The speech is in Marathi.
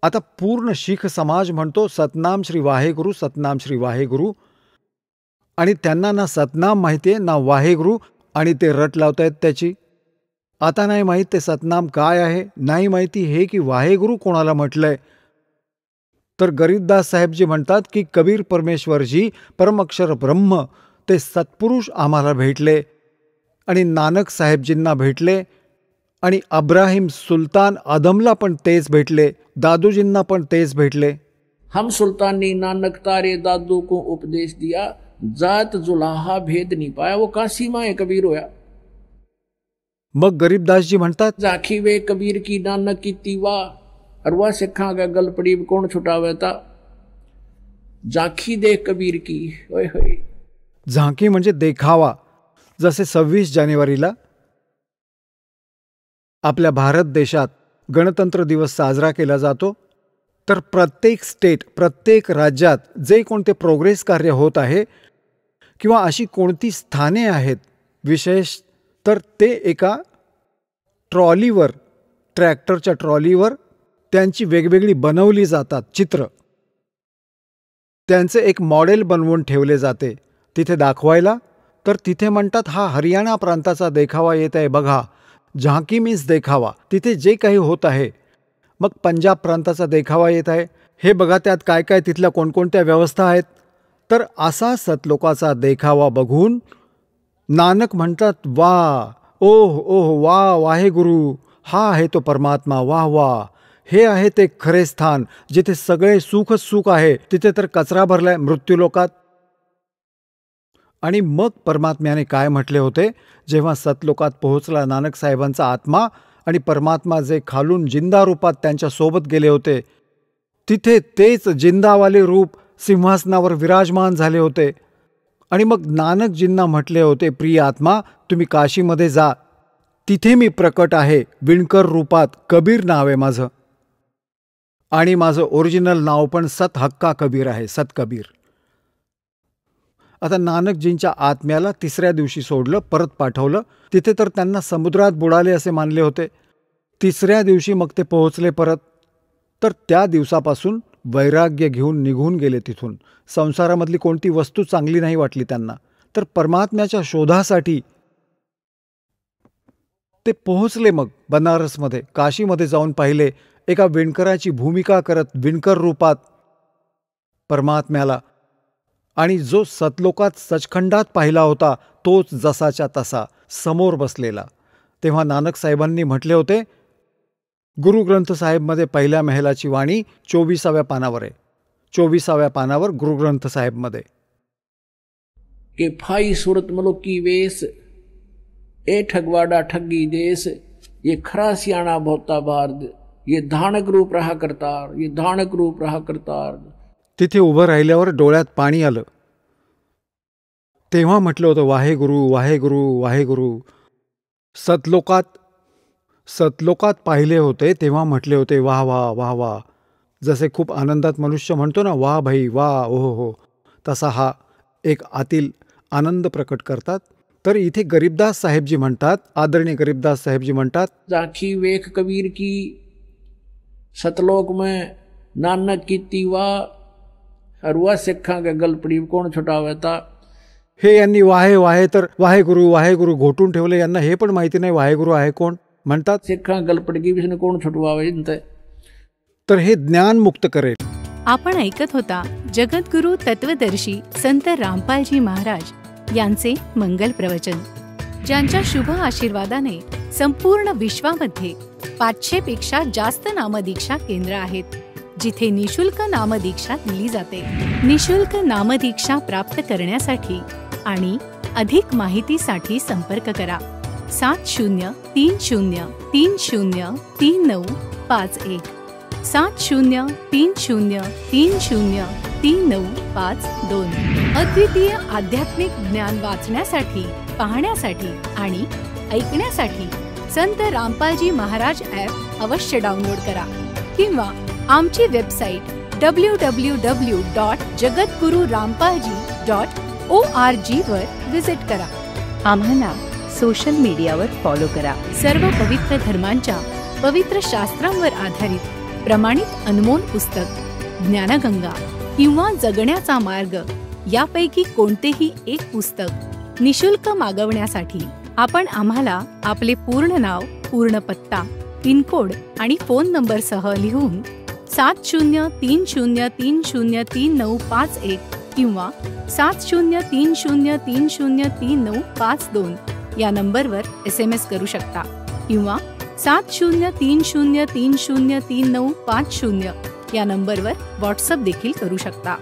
आता पूर्ण शीख समाज म्हणतो सतनाम श्री वाहेगुरु, सतनाम श्री वाहेगुरु, आणि त्यांना ना सतनाम माहिती आहे ना वाहेगुरु, आणि ते रट लावतायत त्याची. आता नाही माहीत ते सतनाम काय आहे, नाही माहिती हे की वाहेगुरु कोणाला म्हटलंय. तर गरीबदास साहेबजी म्हणतात की कबीर परमेश्वरजी परमअक्षर ब्रह्म ते सत्पुरुष आम्हाला भेटले, आणि नानक साहेबजींना भेटले, आणि अब्राहिम सुलतान आदमला पण तेच भेटले, दादूजींना पण तेच भेटले. हम सुल्तानी नानक तारे दादू को उपदेश दिया, जात जुलाहा भेद नहीं पाया, वो काशी माए कबीर होया. मग गरीबदासजी म्हणतात जाखी वे कबीर की नानक की तीवा, अरवा सिखा का गल पड़ी कौन छुटावे था. झांकी दे कबीर की, ओए होए. झांकी म्हणजे देखावा. जसे 26 जानेवारीला आपल्या भारत देशात गणतंत्र दिवस साजरा केला जातो, तर प्रत्येक स्टेट, प्रत्येक राज्यात जे कोणते प्रोग्रेस कार्य होत आहे किंवा अशी कोणती स्थाने आहेत विशेष, तर ते एका ट्रॉलीवर, ट्रॅक्टरच्या ट्रॉलीवर त्यांची वेगवेगळी बनवली जातात चित्र. त्यांचे एक मॉडेल बनवून ठेवले जाते तिथे दाखवायला. तर तिथे म्हणतात हा हरियाणा प्रांताचा देखावा येत आहे बघा, झांकी मीन्स देखावा, तिथे जे काही होत आहे. मग पंजाब प्रांताचा देखावा येत आहे, हे बघा त्यात काय काय तिथल्या कोणकोणत्या व्यवस्था आहेत. तर असा सतलोकाचा देखावा बघून नानक म्हणतात वा, ओह ओह, वा वाहेगुरु, हा आहे तो परमात्मा, वाह वाह, हे आहे ते खरे स्थान जिथे सगळे सुखच सुख आहे, तिथे तर कचरा भरलाय मृत्यूलोकात. आणि मग परमात्म्याने काय म्हटले होते, जेव्हा सतलोकात पोहोचला नानक साहेबांचा आत्मा, आणि परमात्मा जे खालून जिंदा रूपात त्यांच्या सोबत गेले होते, तिथे तेच जिंदावाले रूप सिंहासनावर विराजमान झाले होते. आणि मग नानकजींना म्हटले होते, प्रिय आत्मा तुम्ही काशीमध्ये जा, तिथे मी प्रकट आहे विणकर रूपात, कबीर नाव आहे माझं, आणि माझं ओरिजिनल नाव पण सत हक्का कबीर आहे, सत कबीर. आता नानकजींच्या आत्म्याला 3ऱ्या दिवशी सोडलं, परत पाठवलं. तिथे तर त्यांना समुद्रात बुडाले असे मानले होते. 3ऱ्या दिवशी मग ते पोहोचले परत. तर त्या दिवसापासून वैराग्य घेऊन निघून गेले तिथून. संसारामधली कोणती वस्तू चांगली नाही वाटली त्यांना. तर परमात्म्याच्या शोधासाठी ते पोहोचले. मग बनारसमध्ये, काशीमध्ये जाऊन पाहिले, एका विणकराची भूमिका करत विणकर रूपात परमात्म्याला, आणि जो सतलोकात सचखंडात पाहिला होता तोच जसाच्या तसा समोर बसलेला. तेव्हा नानक साहेबांनी म्हटले होते, गुरुग्रंथ साहेबमध्ये पहिल्या महिलाची वाणी 24व्या पानावर आहे. 24व्या पानावर गुरुग्रंथ साहेबमध्ये के फाई सूरत मलुकी वेश, ए ठगवाड़ा ठगी देश, ये खरा सियाणा भोता बार्द, ये धानक रूप रहा करतार, ये धानक रूप रहा करतार. तिथे उभं राहिल्यावर डोळ्यात पाणी आलं. तेव्हा म्हटलं होतं वाहेगुरु वाहेगुरु वाहेगुरु. सतलोकात पाहिले होते तेव्हा म्हटले होते वाह वाह वाह वाह. जसे खूप आनंदात मनुष्य म्हणतो ना वाह भाई वाह, ओहो हो, तसा हा एक आतील आनंद प्रकट करतात. तर इथे गरीबदास साहेबजी म्हणतात, आदरणीय गरीबदास साहेबजी म्हणतात, झांकी वेख कबीर की, सतलोक में नानक की तीवा, अरुआ सिखा के गल पड़ी कोण छुटावे था. हे यांनी वाहे वाहे तर वाहेगुरु घोटून ठेवले. यांना हे पण माहिती नाही वाहेगुरु आहे कोण. म्हणतात सिखा गल पडगी विष्णू कोण छुटवावे. तर हे ज्ञान मुक्त करेल. आपण ऐकत होता जगद्गुरु तत्वदर्शी संत रामपालजी महाराज यांचे मंगल प्रवचन, ज्यांच्या शुभ आशीर्वादाने संपूर्ण विश्वामध्ये 500 पेक्षा जास्त नामदीक्षा केंद्र आहेत, जिथे निशुल्क नामदीक्षा दिली जाते. निशुल्क नामदीक्षा प्राप्त करण्यासाठी आणि अधिक माहितीसाठी संपर्क करा 7030303951, 7030303952. अद्वितीय आध्यात्मिक ज्ञान वाचण्यासाठी, पाहण्यासाठी आणि ऐकण्यासाठी संत रामपालजी महाराज ॲप अवश्य डाउनलोड करा किंवा आमची वेबसाईट www.jagadgururampalji.org वर विजिट करा. आम्हाला सोशल मीडियावर फॉलो करा. सर्व पवित्र धर्मांच्या पवित्र शास्त्रांवर आधारित प्रमाणित अनमोल पुस्तक ज्ञानगंगा किंवा जगण्याचा मार्ग यापैकी कोणतेही एक पुस्तक निशुल्क मागवण्यासाठी आपण आम्हाला आपले पूर्ण नाव, पूर्ण पत्ता, पिनकोड आणि फोन नंबरसह लिहून 7030303951 किंवा 7030303952 या नंबरवर SMS करू शकता किंवा 7030303950 या नंबरवर व्हॉट्सअप देखील करू शकता.